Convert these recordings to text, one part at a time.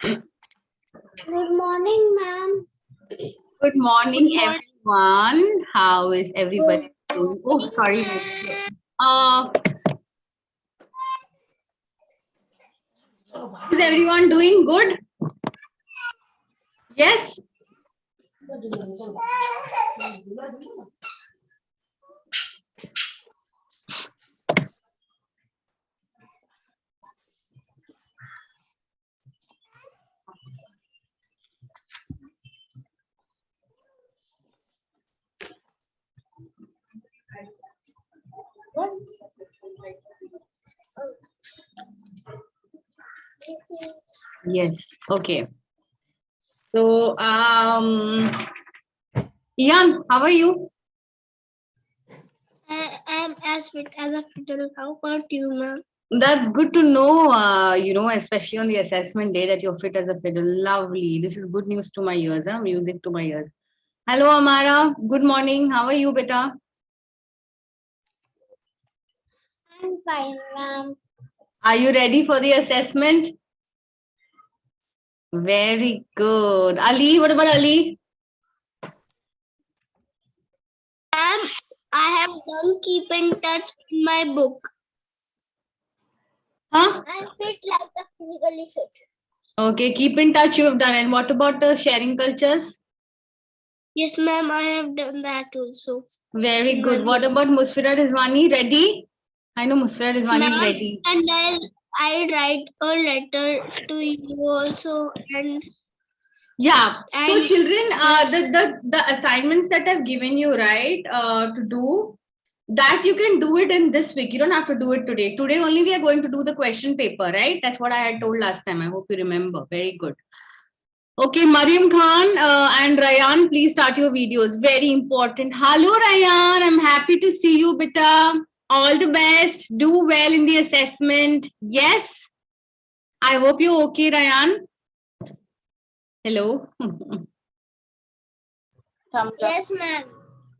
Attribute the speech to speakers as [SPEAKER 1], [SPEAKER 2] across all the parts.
[SPEAKER 1] Good morning, ma'am.
[SPEAKER 2] Good morning,
[SPEAKER 1] Good morning.
[SPEAKER 2] everyone. How is everybody doing? Oh, sorry. Uh, is everyone doing good? Yes. Yes. Okay. So, Ian, how are you?
[SPEAKER 1] I am as fit as a fiddle. How about you, ma'am?
[SPEAKER 2] That's good to know. Especially on the assessment day that you're fit as a fiddle. Lovely. This is good news to my ears. Huh? Music to my ears. Hello, Amara. Good morning. How are you, beta?
[SPEAKER 1] I'm fine, ma'am.
[SPEAKER 2] Are you ready for the assessment? Very good. Ali, what about Ali?
[SPEAKER 1] Ma'am, I have done keep in touch in my book.
[SPEAKER 2] Huh?
[SPEAKER 1] I'm fit like the physically fit.
[SPEAKER 2] Okay, keep in touch. You have done. And what about the sharing cultures?
[SPEAKER 1] Yes, ma'am, I have done that also.
[SPEAKER 2] Very
[SPEAKER 1] In my
[SPEAKER 2] good. What
[SPEAKER 1] book.
[SPEAKER 2] about Musfira Rizwani? Ready? I know Musfira Rizwani is
[SPEAKER 1] Ma'am,
[SPEAKER 2] ready.
[SPEAKER 1] and I write a letter to you also, and
[SPEAKER 2] Yeah. So,
[SPEAKER 1] and
[SPEAKER 2] children, the assignments that I've given you, right, to do that you can do it in this week. You don't have to do it today. Today only we are going to do the question paper, right? That's what I had told last time. I hope you remember. Very good. Okay, Mariam Khan and Rayan, please start your videos. Very important. Hello, Rayan. I'm happy to see you, beta. All the best. Do well in the assessment. Yes. I hope you're okay, Rayan. Hello.
[SPEAKER 1] yes, ma'am.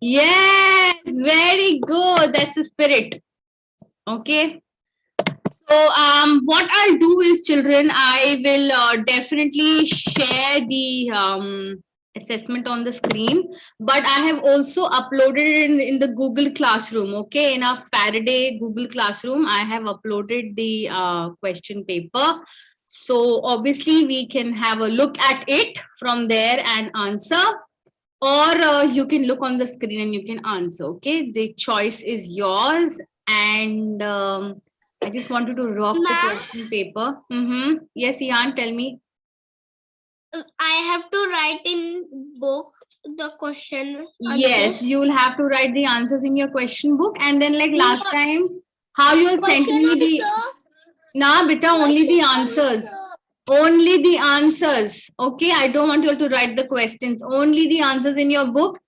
[SPEAKER 2] Yes. Very good. That's the spirit. Okay. So, what I'll do is, children, I will definitely share the assessment on the screen, but I have also uploaded it in the Google Classroom. Okay, in our Faraday Google Classroom, I have uploaded the question paper. So, obviously, we can have a look at it from there and answer, or you can look on the screen and you can answer. Okay, the choice is yours. And I just wanted to rock the
[SPEAKER 1] Ma'am,
[SPEAKER 2] question paper. Yes, Ian, tell me.
[SPEAKER 1] I have to write in book the question
[SPEAKER 2] Yes,
[SPEAKER 1] answers.
[SPEAKER 2] you will have to write the answers in your question book, and then like
[SPEAKER 1] No,
[SPEAKER 2] last time, how you will send
[SPEAKER 1] question
[SPEAKER 2] me the nah, beta, only the answers. Only the answers. Okay, I don't want you all to write the questions. Only the answers in your book,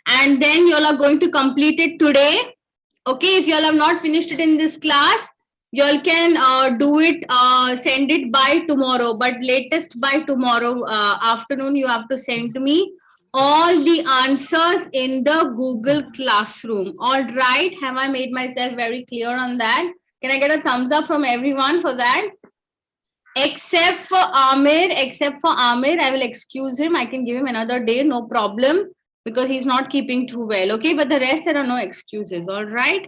[SPEAKER 2] and then you all are going to complete it today. Okay, if you all have not finished it in this class, you all can do it, send it by tomorrow, but latest by tomorrow afternoon you have to send to me all the answers in the Google Classroom. All right, have I made myself very clear on that? Can I get a thumbs up from everyone for that? Except for Amir, I will excuse him. I can give him another day, no problem, because he's not keeping too well. Okay, but the rest there are no excuses. All right,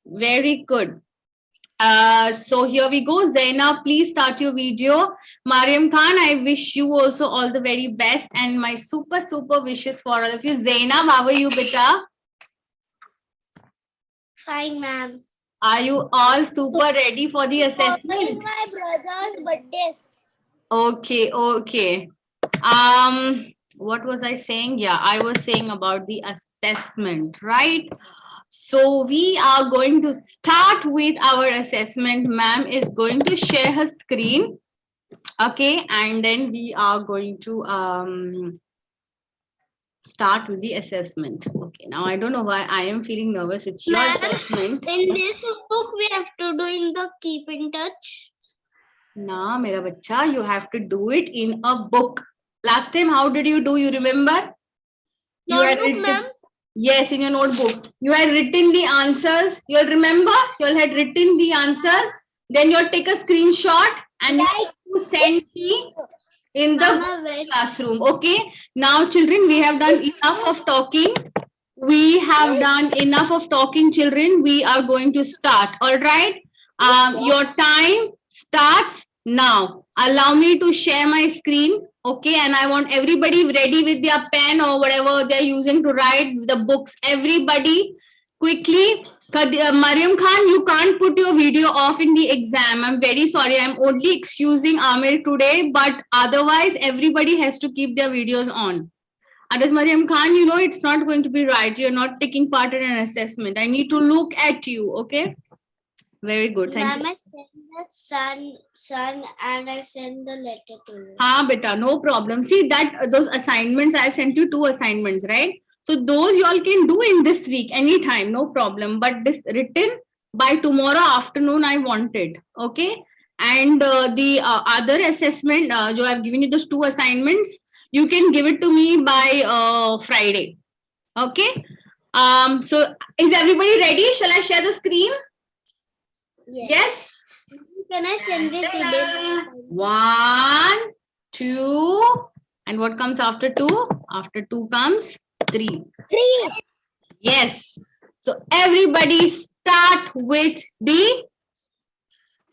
[SPEAKER 2] very good. So here we go. Zaina, please start your video. Mariam Khan, I wish you also all the very best and my super wishes for all of you. Zainab, how are you, beta?
[SPEAKER 1] Fine, ma'am.
[SPEAKER 2] Are you all super ready for the
[SPEAKER 1] Tomorrow is
[SPEAKER 2] assessment?
[SPEAKER 1] my brother's birthday.
[SPEAKER 2] Okay. What was I saying? Yeah, I was saying about the assessment, right? So we are going to start with our assessment. Ma'am is going to share her screen. Okay, and then we are going to start with the assessment. Okay, now I don't know why I am feeling nervous. It's your assessment.
[SPEAKER 1] In this book, we have to do in the keep in touch.
[SPEAKER 2] Nah, mera bacha, you have to do it in a book. Last time, how did you do? You remember? You had
[SPEAKER 1] Notebook,
[SPEAKER 2] written.
[SPEAKER 1] ma'am.
[SPEAKER 2] Yes, in your notebook. You had written the answers. You'll remember? You had written the answers. Then you'll take a screenshot and you
[SPEAKER 1] Like
[SPEAKER 2] send me. in the
[SPEAKER 1] Mama, wait.
[SPEAKER 2] classroom. Okay. Now, children, we have done enough of talking. We have done enough of talking, children. We are going to start. All right. Your time starts now. Allow me to share my screen. Okay. And I want everybody ready with their pen or whatever they're using to write the books. Everybody quickly. Mariam Khan, you can't put your video off in the exam. I'm very sorry. I'm only excusing Amir today, but otherwise everybody has to keep their videos on. Others, Mariam Khan, you know it's not going to be right. You're not taking part in an assessment. I need to look at you. Okay. Very good. Thank you.
[SPEAKER 1] Mama, send the sun, and I send the letter to you.
[SPEAKER 2] Ha, beta, no problem. See that those assignments I sent you 2 assignments, right? So those you all can do in this week anytime, no problem. But this written by tomorrow afternoon, I want it. Okay. And the other assessment, jo I've given you those 2 assignments, you can give it to me by Friday. Okay. So is everybody ready? Shall I share the screen? Yes.
[SPEAKER 1] Can I send it today?
[SPEAKER 2] 1, 2, and what comes after 2? After 2 comes 3.
[SPEAKER 1] 3.
[SPEAKER 2] Yes. So everybody start with the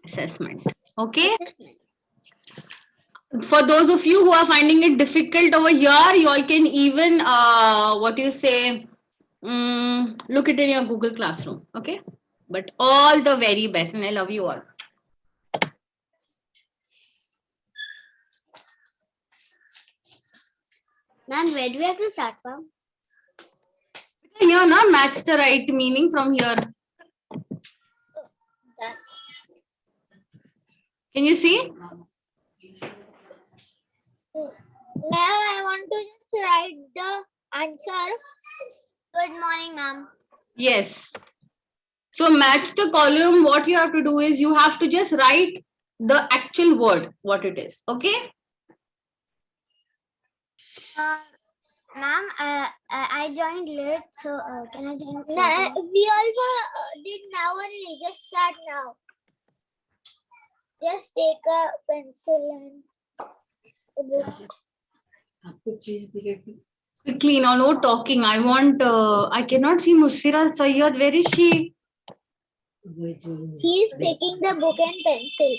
[SPEAKER 2] assessment. Okay. For those of you who are finding it difficult over here, you all can even what do you say? Look it in your Google Classroom. Okay. But all the very best, and I love you all.
[SPEAKER 1] Ma'am, where do we have to start from?
[SPEAKER 2] Here, na, match the right meaning from here. Can you see?
[SPEAKER 1] Now I want to just write the answer. Good morning, ma'am.
[SPEAKER 2] Yes. So match the column. What you have to do is you have to just write the actual word, what it is. Okay.
[SPEAKER 1] Ma'am, I joined late, so can I join? We also did now only. Just start now. Just take a pencil and a book.
[SPEAKER 2] Quickly, now no talking. I want. I cannot see Musfira Sayyad. Where is she?
[SPEAKER 1] He is taking the book and pencil.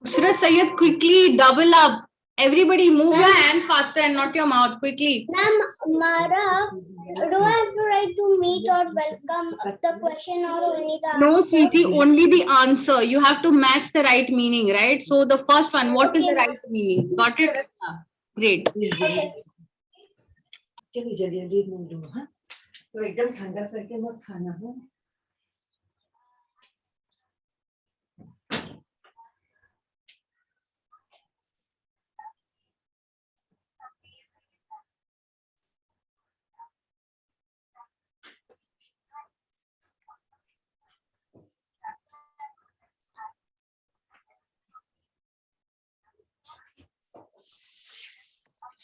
[SPEAKER 2] Musfira Sayyad, quickly double up. Everybody, move your hands faster and not your mouth. Quickly.
[SPEAKER 1] Ma'am, Mara, do I have to write to meet or welcome the question or only the
[SPEAKER 2] No,
[SPEAKER 1] answer?
[SPEAKER 2] sweetie, only the answer. You have to match the right meaning, right? So the first one, what is the right meaning? Got it? Yeah. Great.
[SPEAKER 3] चलिए जल्दी note दो हाँ तो एकदम ठंडा करके मत खाना हो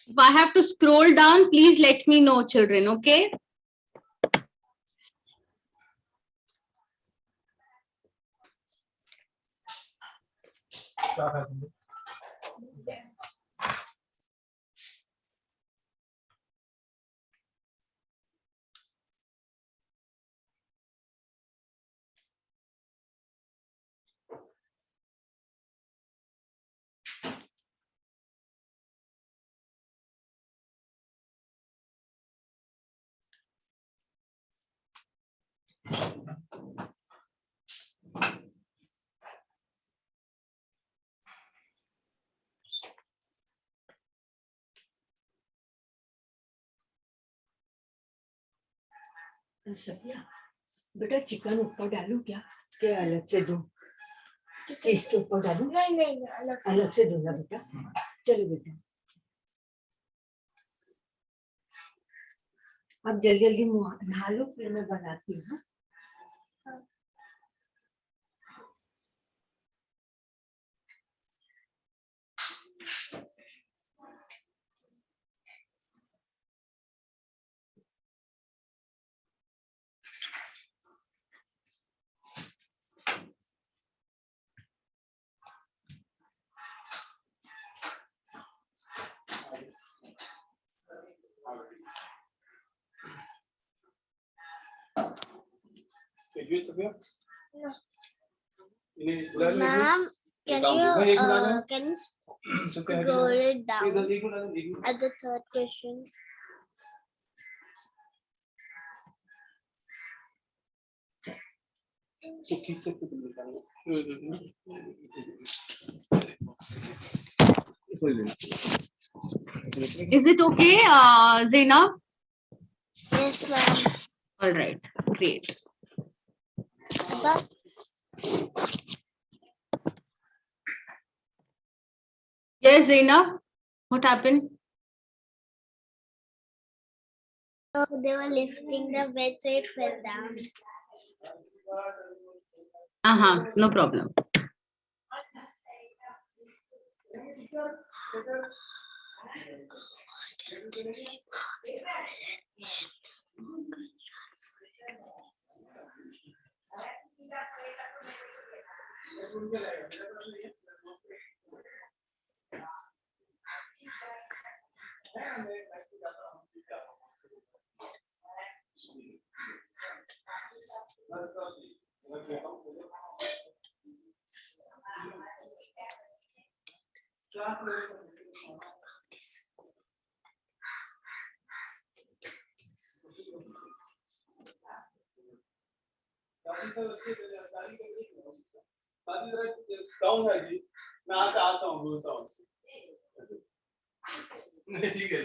[SPEAKER 2] If I have to scroll down, please let me know, children, okay?
[SPEAKER 3] Satya बेटा चिकन ऊपर डालूं क्या के अलग से दूं इसके ऊपर डालूं
[SPEAKER 1] नहीं
[SPEAKER 3] अलग से दूंगा बेटा चलो बेटा अब जल्दी जल्दी नहा लो फिर मैं बनाती हूँ
[SPEAKER 1] Ma'am, can you scroll it down at the third question?
[SPEAKER 2] Is it okay, Zainab?
[SPEAKER 1] Yes, ma'am.
[SPEAKER 2] All right, great.
[SPEAKER 1] Above.
[SPEAKER 2] Yes, Zainab, what happened?
[SPEAKER 1] So they were lifting the bed, so it fell down.
[SPEAKER 2] No problem.
[SPEAKER 4] Down है जी मैं आता हूँ ठीक है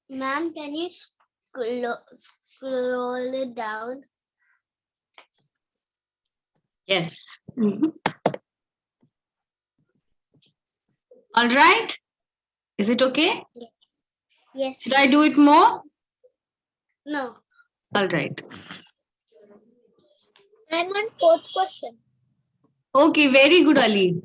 [SPEAKER 1] Ma'am, can you scroll it down?
[SPEAKER 2] Yes. All right. Is it okay?
[SPEAKER 1] Yes.
[SPEAKER 2] Should I do it more?
[SPEAKER 1] No.
[SPEAKER 2] All right.
[SPEAKER 1] I'm on fourth question.
[SPEAKER 2] Okay, very good, Ali.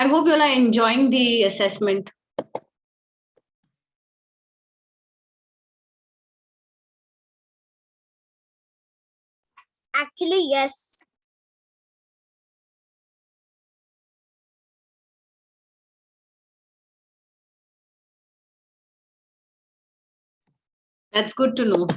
[SPEAKER 2] I hope you all are enjoying the assessment.
[SPEAKER 1] Actually, yes.
[SPEAKER 2] That's good to know.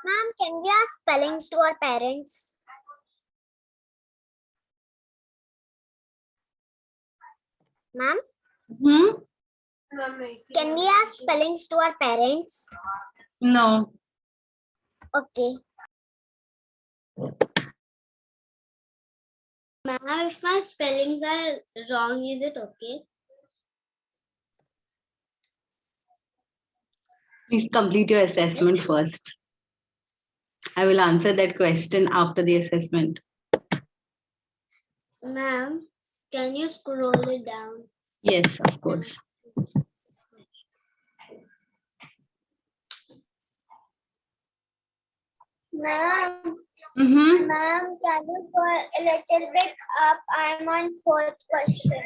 [SPEAKER 1] Ma'am, can we ask spellings to our parents? Ma'am,
[SPEAKER 2] Hmm?
[SPEAKER 1] can we ask spellings to our parents?
[SPEAKER 2] No.
[SPEAKER 1] Okay. Ma'am, if my spellings are wrong, is it okay?
[SPEAKER 2] Please complete your assessment first. I will answer that question after the assessment.
[SPEAKER 1] Ma'am, can you scroll it down?
[SPEAKER 2] Yes, of course.
[SPEAKER 1] Ma'am,
[SPEAKER 2] Mm-hmm.
[SPEAKER 1] ma'am, can you go a little bit up? I'm on fourth question.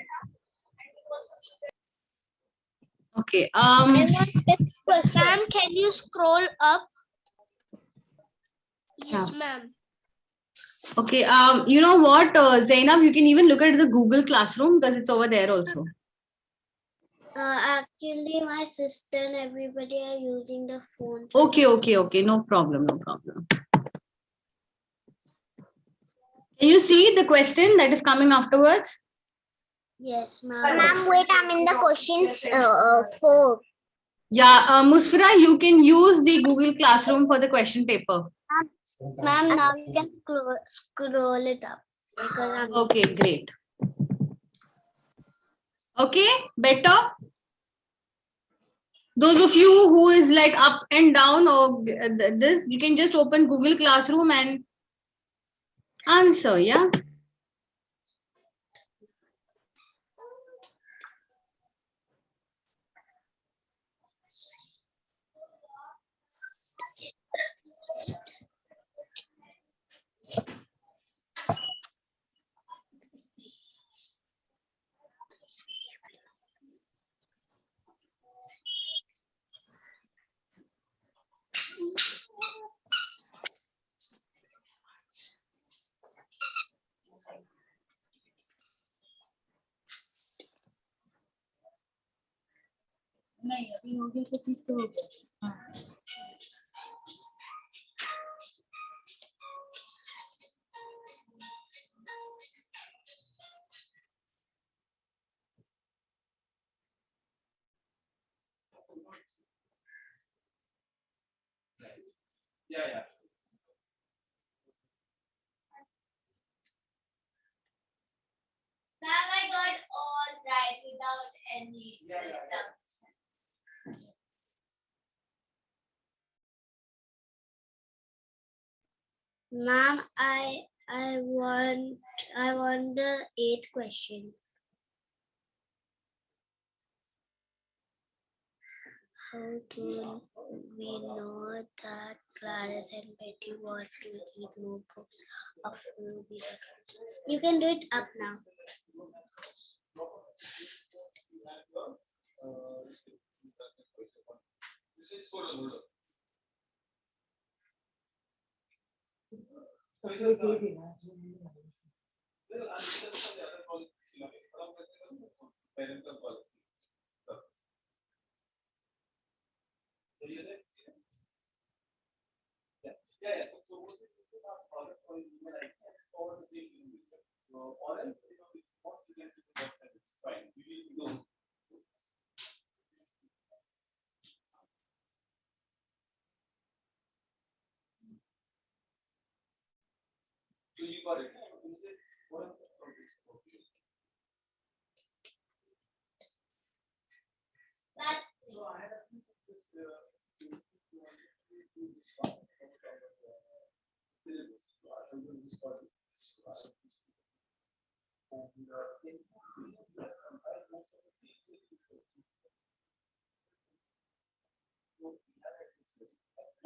[SPEAKER 2] Okay.
[SPEAKER 1] I'm on fifth question. Ma'am, can you scroll up? Yes,
[SPEAKER 2] Yeah.
[SPEAKER 1] ma'am.
[SPEAKER 2] Okay. You know what, Zainab, you can even look at the Google Classroom because it's over there also.
[SPEAKER 1] Actually, my sister and everybody are using the phone.
[SPEAKER 2] Okay. No problem. No problem. Can you see the question that is coming afterwards?
[SPEAKER 1] Yes, ma'am. Ma'am, wait, I'm in the questions 4.
[SPEAKER 2] Yeah, Musfira, you can use the Google Classroom for the question paper.
[SPEAKER 1] Ma'am, now you can scroll it up. Because I'm
[SPEAKER 2] Okay, great. Okay, better. Those of you who is like up and down or this, you can just open Google Classroom and answer, yeah? नहीं अभी हो गया तो ठीक तो हो गया हाँ
[SPEAKER 4] Yeah.
[SPEAKER 1] Ma'am, I got all right without any setup. Ma'am, I want the 8th question. How do we know that Clarence and Betty want to eat more books of Ruby? You can do it up now.
[SPEAKER 4] So you got it.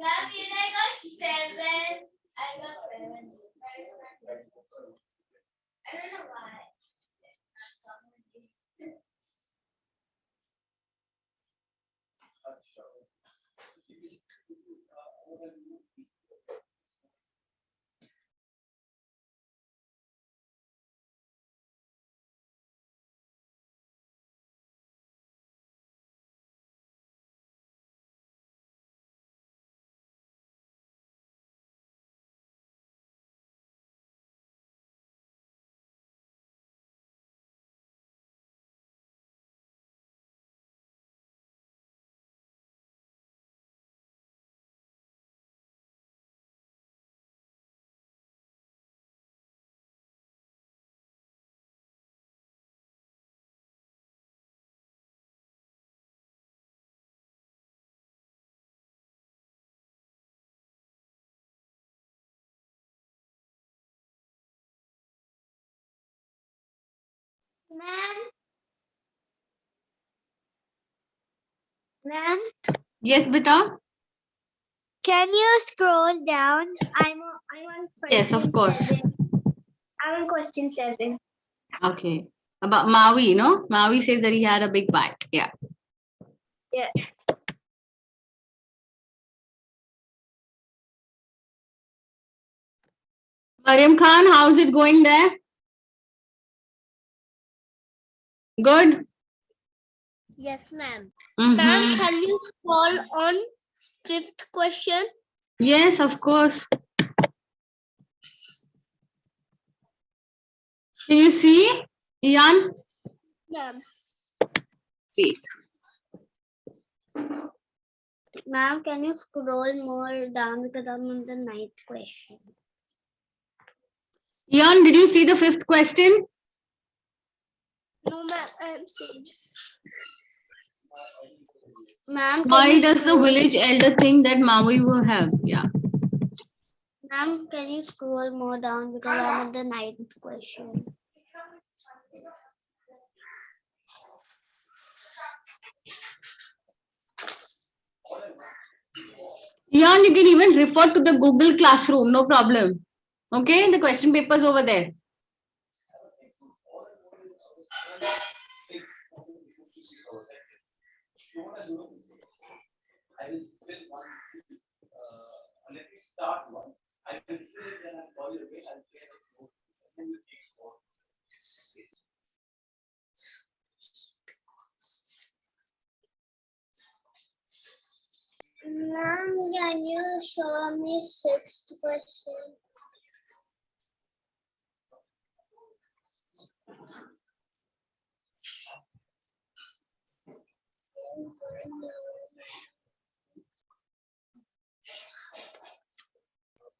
[SPEAKER 1] Ma'am, I got 7. I got 7. I don't know why. Ma'am,
[SPEAKER 2] Yes, beta.
[SPEAKER 1] can you scroll down? I'm on
[SPEAKER 2] Yes, of course.
[SPEAKER 1] 7. I'm on question 7.
[SPEAKER 2] Okay. About Maui, no? Maui says that he had a big bite. Yeah.
[SPEAKER 1] Yeah.
[SPEAKER 2] Mariam Khan, how's it going there? Good.
[SPEAKER 1] Yes, ma'am.
[SPEAKER 2] Mhm.
[SPEAKER 1] Ma'am, can you scroll on 5th question?
[SPEAKER 2] Yes, of course. Can you see, Ian?
[SPEAKER 1] Ma'am.
[SPEAKER 2] Wait.
[SPEAKER 1] Ma'am, can you scroll more down because I'm on the 9th question?
[SPEAKER 2] Ian, did you see the 5th question?
[SPEAKER 1] No, ma'am, I'm saying. Ma'am, can
[SPEAKER 2] Why
[SPEAKER 1] you
[SPEAKER 2] does the
[SPEAKER 1] scroll-
[SPEAKER 2] village elder think that Maui will help? Yeah.
[SPEAKER 1] Ma'am, can you scroll more down because I'm on the 9th question?
[SPEAKER 2] Ian, you can even refer to the Google Classroom, no problem. Okay, the question papers over there.
[SPEAKER 4] I will fill one. Let me start one. I will fill it, then I'll call you again. I'll get it. Then you take four.
[SPEAKER 1] Ma'am, can you show me 6th question?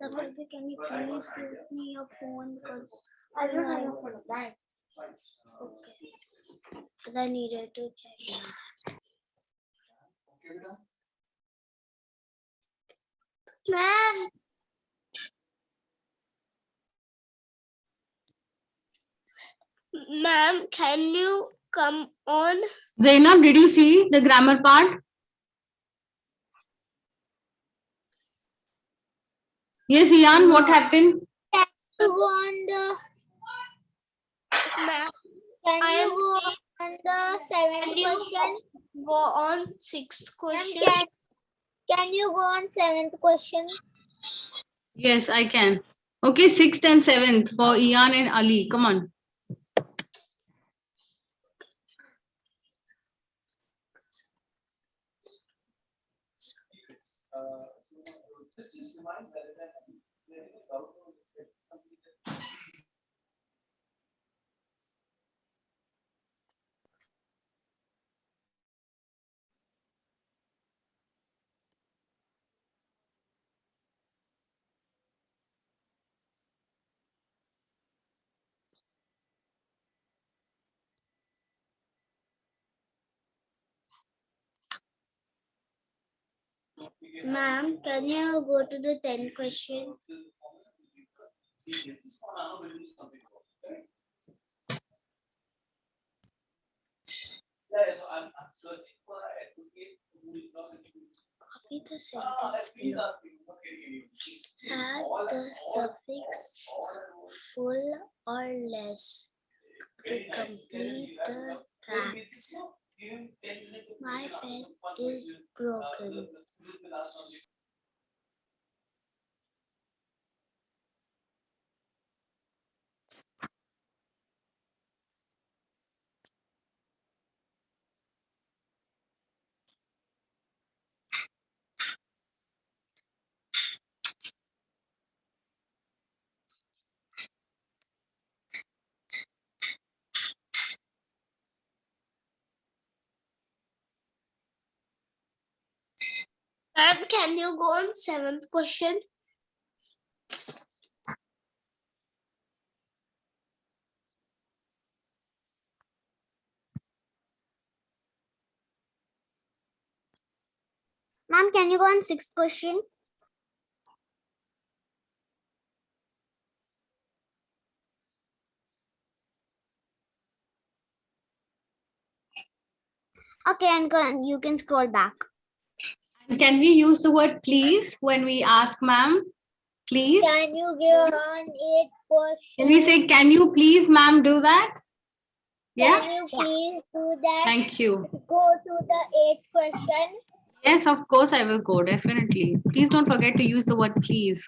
[SPEAKER 1] Sabarji, can you please give me your phone because I don't have your phone. Right. Okay. Because I needed to check.
[SPEAKER 4] Okay, beta.
[SPEAKER 1] Ma'am. Ma'am, can you come on?
[SPEAKER 2] Zainab, did you see the grammar part? Yes, Ian, what happened?
[SPEAKER 1] Can you go on the ma'am? Can you go on the 7th question? Go on 6th question. Can you go on 7th question?
[SPEAKER 2] Yes, I can. Okay, 6th and 7th for Ian and Ali. Come on.
[SPEAKER 4] Just remind that there is a doubt or something that
[SPEAKER 1] Ma'am, can you go to the 10th question?
[SPEAKER 4] Yeah, so I'm searching for an advocate who is not
[SPEAKER 1] Copy the sentence
[SPEAKER 4] please
[SPEAKER 1] below.
[SPEAKER 4] ask me. Okay.
[SPEAKER 1] Add the suffix full or less to complete the gaps. My pen is broken. Ma'am, can you go on 7th question? Ma'am, can you go on 6th question? Okay, and you can scroll back.
[SPEAKER 2] Can we use the word please when we ask ma'am? Please.
[SPEAKER 1] Can you give on 8%?
[SPEAKER 2] Can we say, can you please, ma'am, do that? Yeah.
[SPEAKER 1] Can you please do that?
[SPEAKER 2] Thank you.
[SPEAKER 1] Go to the 8th question.
[SPEAKER 2] Yes, of course I will go. Definitely. Please don't forget to use the word please.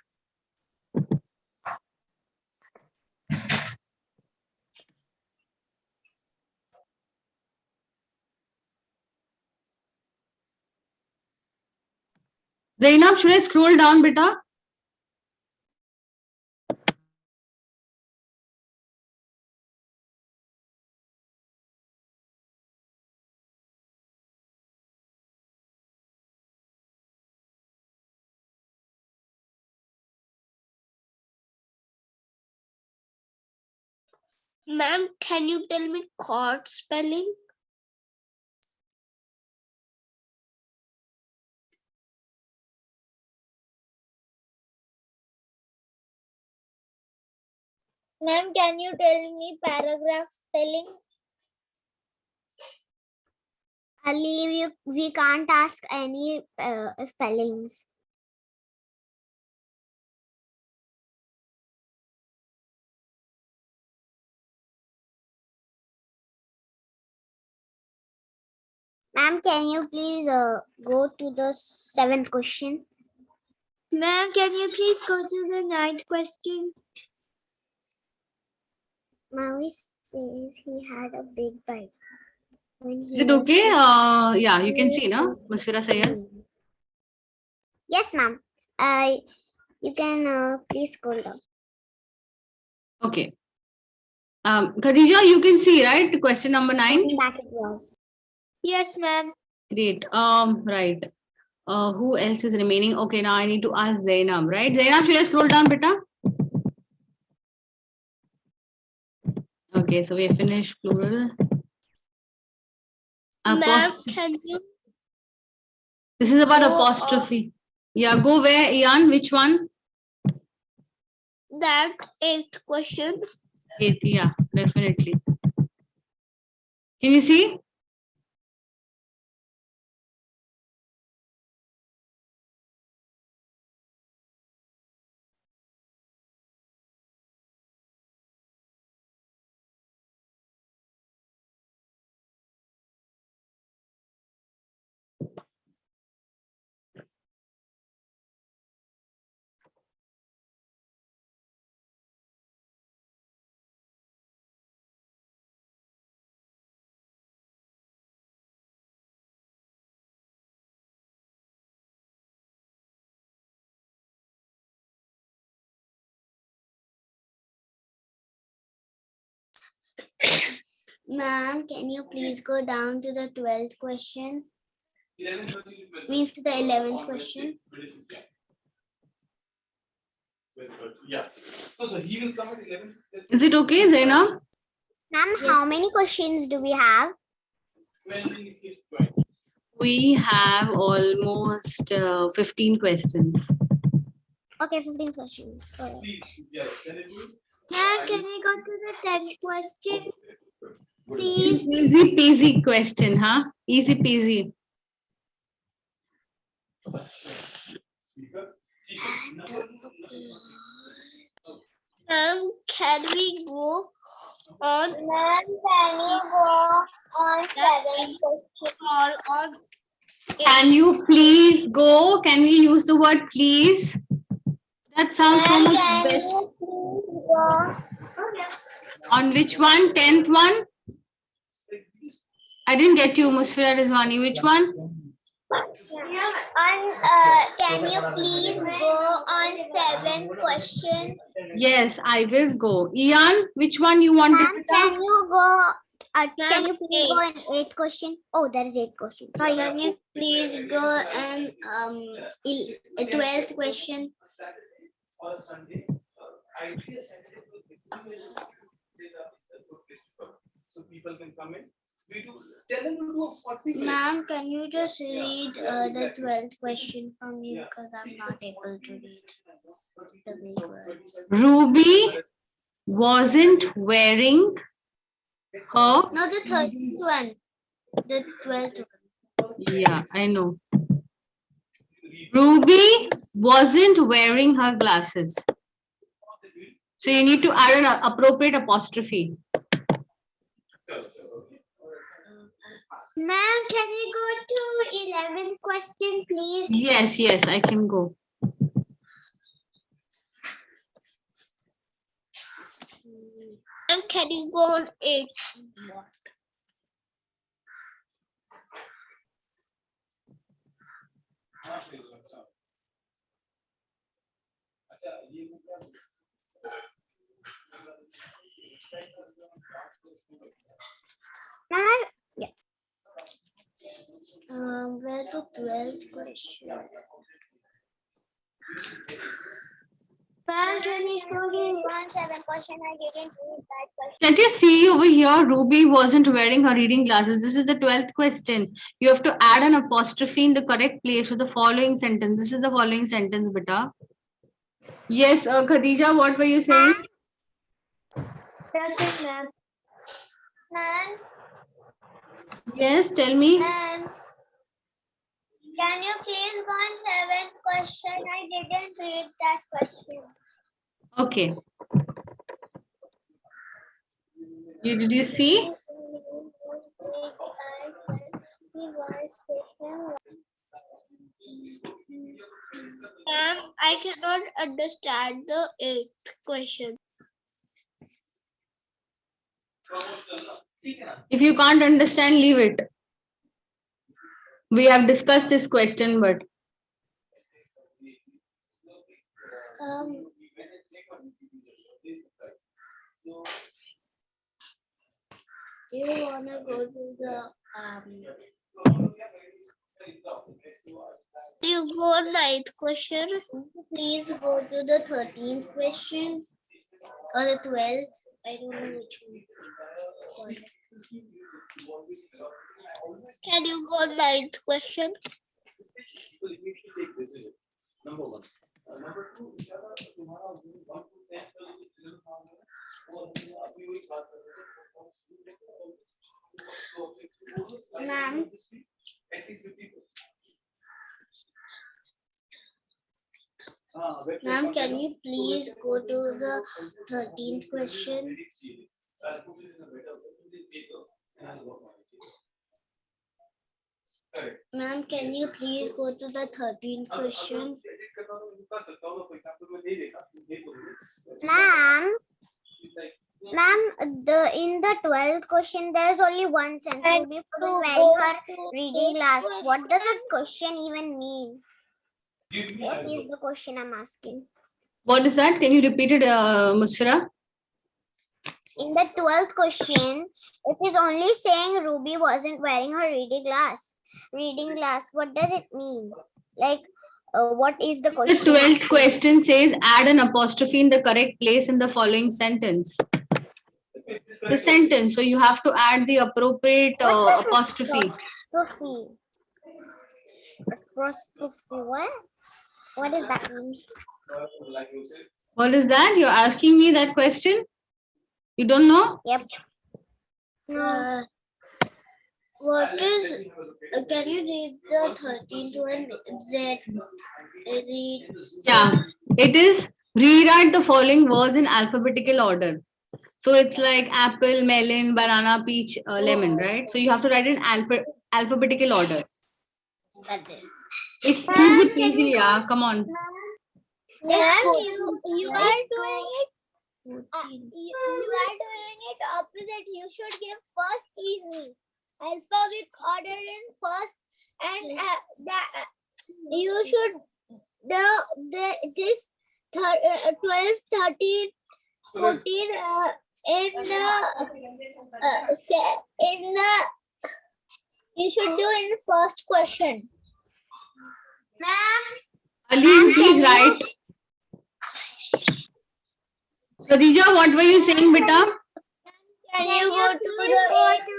[SPEAKER 2] Zainab, should I scroll down, beta?
[SPEAKER 1] Ma'am, can you tell me chord spelling? Ma'am, can you tell me paragraph spelling? Ali, we can't ask any spellings. Ma'am, can you please go to the 7th question? Ma'am, can you please go to the 9th question? Maui says he had a big bike.
[SPEAKER 2] Is it okay? Yeah, you can see, no? Musfira Sayyed.
[SPEAKER 1] Yes, ma'am. You can please scroll down.
[SPEAKER 2] Okay. Khadija, you can see, right? Question number 9.
[SPEAKER 1] Back it was. Yes, ma'am.
[SPEAKER 2] Great. Right. Who else is remaining? Okay, now I need to ask Zainab, right? Zainab, should I scroll down, beta? Okay, so we have finished plural.
[SPEAKER 1] Ma'am, can you
[SPEAKER 2] This is about
[SPEAKER 1] go
[SPEAKER 2] apostrophe. Yeah, go where, Ian? Which one?
[SPEAKER 1] that 8th question?
[SPEAKER 2] 8th, yeah, definitely. Can you see?
[SPEAKER 1] Ma'am, can you please go down to the 12th question?
[SPEAKER 4] 11, 13, 12.
[SPEAKER 1] Means to the 11th question.
[SPEAKER 4] Yeah. So he will come at 11.
[SPEAKER 2] Is it okay, Zainab?
[SPEAKER 1] Ma'am, how many questions do we have?
[SPEAKER 4] 12 in his 20.
[SPEAKER 2] We have almost 15 questions.
[SPEAKER 1] Okay, 15 questions. Correct.
[SPEAKER 4] Please, yeah, send it to me.
[SPEAKER 1] Ma'am, can we go to the 10th question?
[SPEAKER 2] Please.
[SPEAKER 1] Please.
[SPEAKER 2] Easy peasy question, huh? Easy peasy.
[SPEAKER 4] Speaker.
[SPEAKER 1] Ma'am, can we go on? Ma'am, can you go on 7th question? Or on
[SPEAKER 2] Can you please go? Can we use the word please? That sounds so much better.
[SPEAKER 1] you please go?
[SPEAKER 2] On which one? 10th one? I didn't get you, Musfira Rizwani. Which one?
[SPEAKER 1] Can you please go on 7th question?
[SPEAKER 2] Yes, I will go. Ian, which one you wanted
[SPEAKER 1] Ma'am,
[SPEAKER 2] to
[SPEAKER 1] can
[SPEAKER 2] tell?
[SPEAKER 1] you go? Can you please go on 8th question? Oh, there is 8th question. Sorry, can you please go on 12th question?
[SPEAKER 4] Saturday or Sunday, ideally Saturday will be so people can come in. We do tell them to do a 40 minutes.
[SPEAKER 1] Ma'am, can you just read the 12th question for me because I'm not able to read the big words.
[SPEAKER 2] Ruby wasn't wearing her.
[SPEAKER 1] No, the 13th one. The 12th one.
[SPEAKER 2] Yeah, I know. Ruby wasn't wearing her glasses. So you need to add an appropriate apostrophe.
[SPEAKER 1] Ma'am, can you go to 11th question, please?
[SPEAKER 2] Yes, I can go.
[SPEAKER 1] Ma'am, can you go on 8th? Yes. Where's the 12th question? Ma'am, can you show me 1-7 question? I didn't read that question.
[SPEAKER 2] Can't you see over here? Ruby wasn't wearing her reading glasses. This is the 12th question. You have to add an apostrophe in the correct place for the following sentence. This is the following sentence, beta. Yes, Khadija, what were you saying?
[SPEAKER 1] Nothing, ma'am. Ma'am,
[SPEAKER 2] Yes, tell me.
[SPEAKER 1] ma'am. Can you please go on 7th question? I didn't read that question.
[SPEAKER 2] Okay. Did you see?
[SPEAKER 1] I cannot understand the 8th question.
[SPEAKER 2] If you can't understand, leave it. We have discussed this question, but
[SPEAKER 1] Do you wanna go to the You go on 9th question. Please go to the 13th question or the 12th. I don't know which one. Can you go on 9th question?
[SPEAKER 4] Number one. Number two,
[SPEAKER 1] Ma'am. Ma'am, can you please go to the 13th question? Ma'am, can you please go to the 13th question? Ma'am, in the 12th question, there is only one sentence. Ruby wasn't wearing her reading glass. What does that question even mean? What is the question I'm asking?
[SPEAKER 2] what is that? Can you repeat it, Musra?
[SPEAKER 1] In the 12th question, it is only saying Ruby wasn't wearing her reading glass. Reading glass, what does it mean? Like, what is the
[SPEAKER 2] The
[SPEAKER 1] question?
[SPEAKER 2] 12th question says add an apostrophe in the correct place in the following sentence. The sentence, so you have to add the appropriate apostrophe.
[SPEAKER 1] Apostrophe. Apostrophe, what? What does that mean?
[SPEAKER 2] What is that? You're asking me that question? You don't know?
[SPEAKER 1] Yep. No. What is? Can you read the 13th one? Read.
[SPEAKER 2] Yeah, it is rewrite the following words in alphabetical order. So it's like apple, melon, banana, peach, lemon, right? So you have to write in alphabetical order.
[SPEAKER 1] That's it.
[SPEAKER 2] It's easy peasy, yeah. Come on.
[SPEAKER 1] Ma'am, you are doing it. You are doing it opposite. You should give first easy alphabet order in first, and you should this 12, 13, 14 you should do in first question. Ma'am.
[SPEAKER 2] Alim, please write. Khadija, what were you saying, beta?
[SPEAKER 1] Can you go to the 8th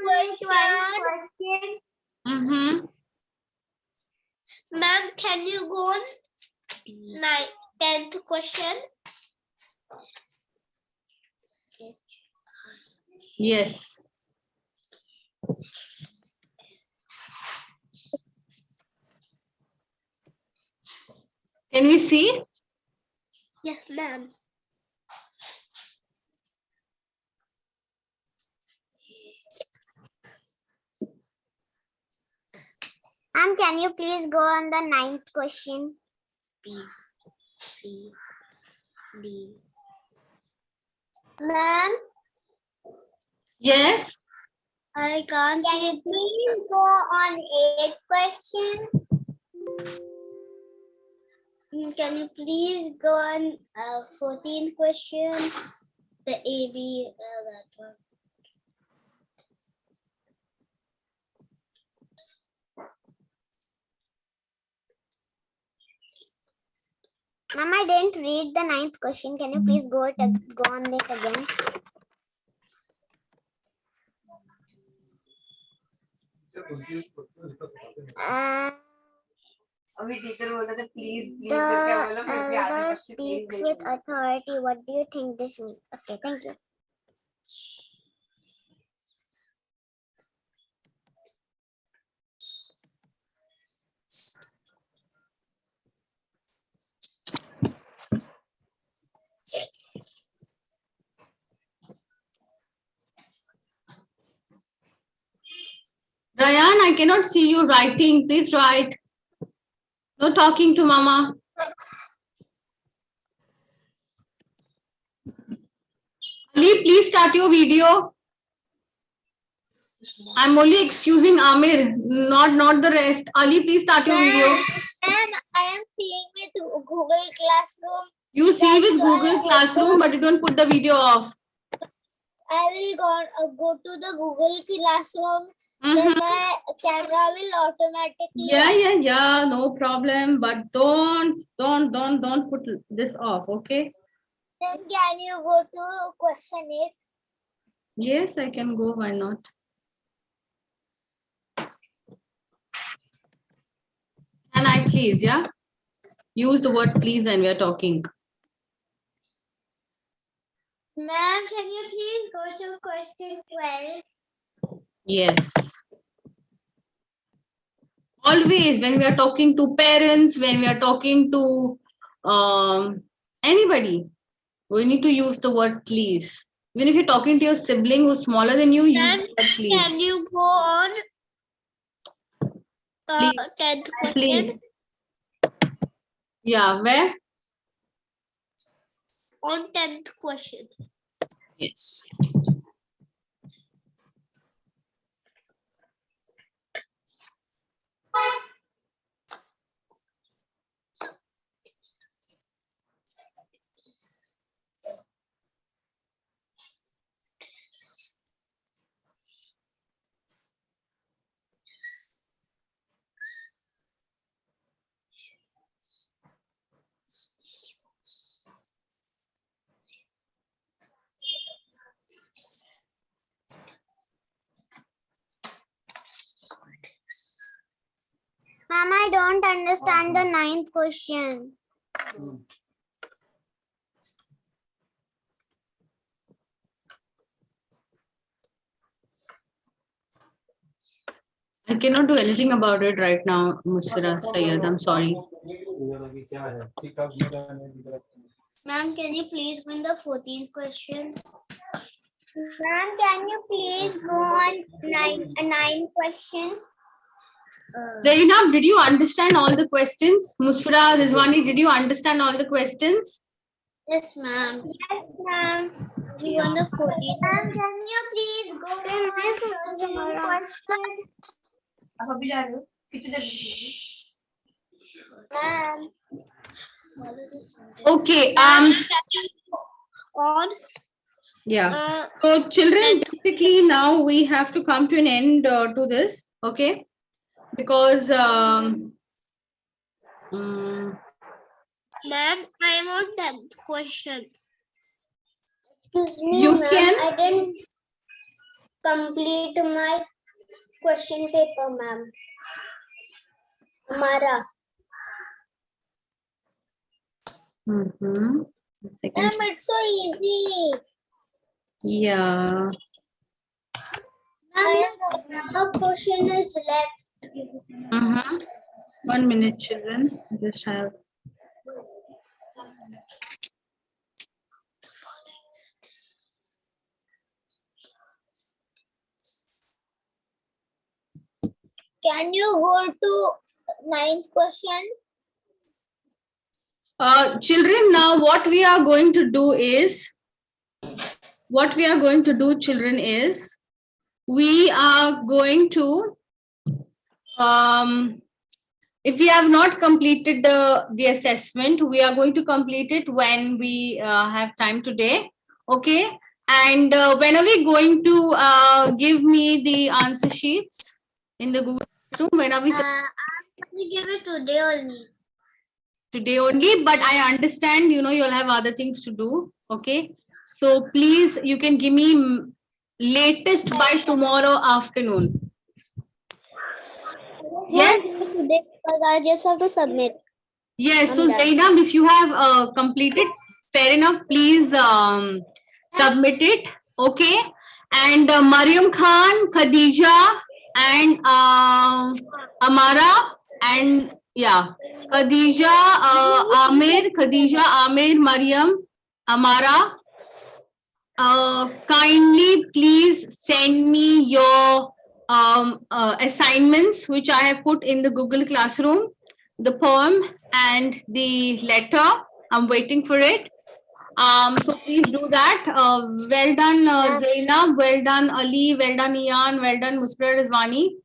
[SPEAKER 1] question?
[SPEAKER 2] Mm-hmm.
[SPEAKER 1] Ma'am, can you go on 10th question?
[SPEAKER 2] Yes. Can we see?
[SPEAKER 1] Yes, ma'am. Ma'am, can you please go on the 9th question? B, C, D. Ma'am,
[SPEAKER 2] Yes.
[SPEAKER 1] I can't. Can you please go on 8th question? Can you please go on 14th question? The A, B, that one. Ma'am, I didn't read the 9th question. Can you please go on it again?
[SPEAKER 3] अभी teacher बोल रहे थे please please
[SPEAKER 1] The
[SPEAKER 3] करके बोलो फिर भी आधे
[SPEAKER 1] elder
[SPEAKER 3] बच्चे प्लीज
[SPEAKER 1] speaks
[SPEAKER 3] नहीं
[SPEAKER 1] with
[SPEAKER 3] बोलते।
[SPEAKER 1] authority. What do you think this means? Okay, thank you.
[SPEAKER 2] Ryan, I cannot see you writing. Please write. No talking to mama. Ali, please start your video. I'm only excusing Amir, not the rest. Ali, please start your video.
[SPEAKER 1] And I am seeing with Google Classroom.
[SPEAKER 2] You see
[SPEAKER 1] That's
[SPEAKER 2] with
[SPEAKER 1] why
[SPEAKER 2] Google
[SPEAKER 1] I
[SPEAKER 2] Classroom, but you don't put the video off.
[SPEAKER 1] I will go to the Google Classroom. Then
[SPEAKER 2] Mhm.
[SPEAKER 1] my camera will automatically.
[SPEAKER 2] Yeah, no problem. But don't put this off, okay?
[SPEAKER 1] Then can you go to question 8?
[SPEAKER 2] Yes, I can go. Why not? Can I please, yeah? Use the word please when we are talking.
[SPEAKER 1] Ma'am, can you please go to question 12?
[SPEAKER 2] Yes. Always when we are talking to parents, when we are talking to anybody, we need to use the word please. Even if you're talking to your sibling who's smaller than you, use
[SPEAKER 1] Ma'am,
[SPEAKER 2] the word please.
[SPEAKER 1] can you go on
[SPEAKER 2] Please.
[SPEAKER 1] 10th question?
[SPEAKER 2] Please. Yeah, where?
[SPEAKER 1] On 10th question.
[SPEAKER 2] Yes.
[SPEAKER 1] Ma'am, I don't understand the 9th question.
[SPEAKER 2] I cannot do anything about it right now, Musra Sayyed. I'm sorry.
[SPEAKER 1] Ma'am, can you please win the 14th question? Ma'am, can you please go on 9 question?
[SPEAKER 2] Zainab, did you understand all the questions? Musra, Rizwani, did you understand all the questions?
[SPEAKER 1] Yes, ma'am. Yes, ma'am. You won the 14th. Ma'am, can you please go on 13th question?
[SPEAKER 3] आप अभी जा रहे हो कितनी देर
[SPEAKER 1] Ma'am.
[SPEAKER 2] Okay.
[SPEAKER 1] On.
[SPEAKER 2] Yeah. So children, basically now we have to come to an end to this, okay? Because
[SPEAKER 1] Ma'am, I am on 10th question. Excuse me,
[SPEAKER 2] You
[SPEAKER 1] ma'am.
[SPEAKER 2] can-
[SPEAKER 1] I didn't complete my question paper, ma'am. Mara.
[SPEAKER 2] Second.
[SPEAKER 1] Ma'am, it's so easy.
[SPEAKER 2] Yeah.
[SPEAKER 1] Ma'am, the question is left.
[SPEAKER 2] 1 minute, children. Just have
[SPEAKER 1] Can you go to ninth question?
[SPEAKER 2] Children, now what we are going to do is, children, is we are going to, if we have not completed the assessment, we are going to complete it when we have time today. Okay. And when are we going to give me the answer sheets in the Google Classroom? When are we?
[SPEAKER 1] I'm going to give it today only.
[SPEAKER 2] Today only, but I understand, you'll have other things to do. Okay. So please, you can give me latest by tomorrow afternoon. Yes.
[SPEAKER 1] Today because I just have to submit.
[SPEAKER 2] Yes, so
[SPEAKER 1] I'm done.
[SPEAKER 2] Zainab, if you have completed, fair enough, please submit it. Okay. And Mariam Khan, Khadija, and Amara, and yeah, Khadija, Amir, Mariam, Amara. Kindly please send me your assignments which I have put in the Google Classroom, the poem and the letter. I'm waiting for it. So please do that. Well done, Zainab. Well done, Ali. Well done, Ian. Well done, Musfira Rizwani.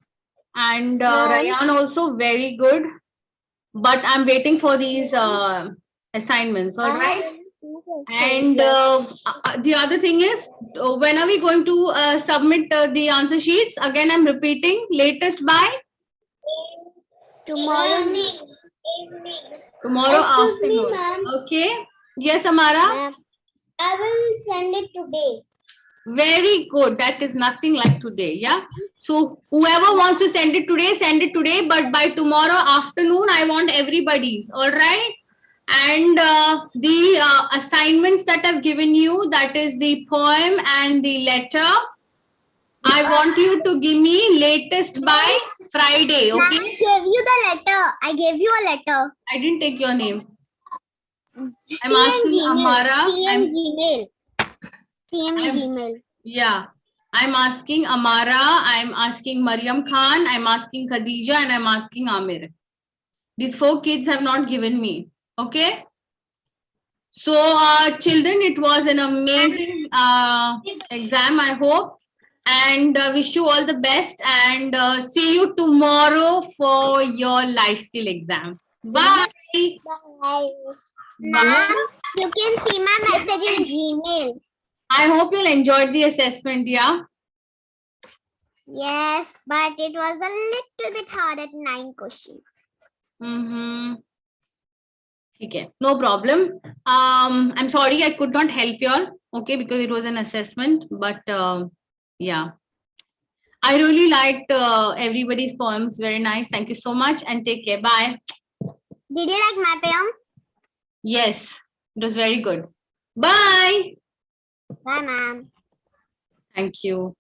[SPEAKER 2] And Rayan also very good. But I'm waiting for these assignments. All right. And the other thing is, when are we going to submit the answer sheets? Again, I'm repeating, latest by
[SPEAKER 1] Tomorrow
[SPEAKER 2] tomorrow
[SPEAKER 1] Excuse me,
[SPEAKER 2] afternoon.
[SPEAKER 1] ma'am.
[SPEAKER 2] Okay. Yes, Amara.
[SPEAKER 1] Ma'am, I will send it today.
[SPEAKER 2] Very good. That is nothing like today. Yeah. So whoever wants to send it today. But by tomorrow afternoon, I want everybody's. All right. And the assignments that I've given you, that is the poem and the letter, I want you to give me latest by Friday.
[SPEAKER 1] Ma'am,
[SPEAKER 2] Okay.
[SPEAKER 1] I gave you the letter. I gave you a letter.
[SPEAKER 2] I didn't take your name. I'm
[SPEAKER 1] CM
[SPEAKER 2] asking
[SPEAKER 1] Gmail.
[SPEAKER 2] Amara.
[SPEAKER 1] CM Gmail. CM
[SPEAKER 2] I'm-
[SPEAKER 1] Gmail.
[SPEAKER 2] Yeah. I'm asking Amara. I'm asking Mariam Khan. I'm asking Khadija, and I'm asking Amir. These 4 kids have not given me. Okay. So, children, it was an amazing exam, I hope, and wish you all the best, and see you tomorrow for your life skill exam. Bye.
[SPEAKER 1] Bye.
[SPEAKER 2] Bye.
[SPEAKER 1] Ma'am, you can see my message in Gmail.
[SPEAKER 2] I hope you'll enjoy the assessment, yeah?
[SPEAKER 1] Yes, but it was a little bit hard at 9 questions.
[SPEAKER 2] Mm-hmm. Okay, no problem. I'm sorry I could not help you all, okay, because it was an assessment, but yeah. I really liked everybody's poems. Very nice. Thank you so much and take care. Bye.
[SPEAKER 1] Did you like my poem?
[SPEAKER 2] Yes, it was very good. Bye.
[SPEAKER 1] Bye, ma'am.
[SPEAKER 2] Thank you.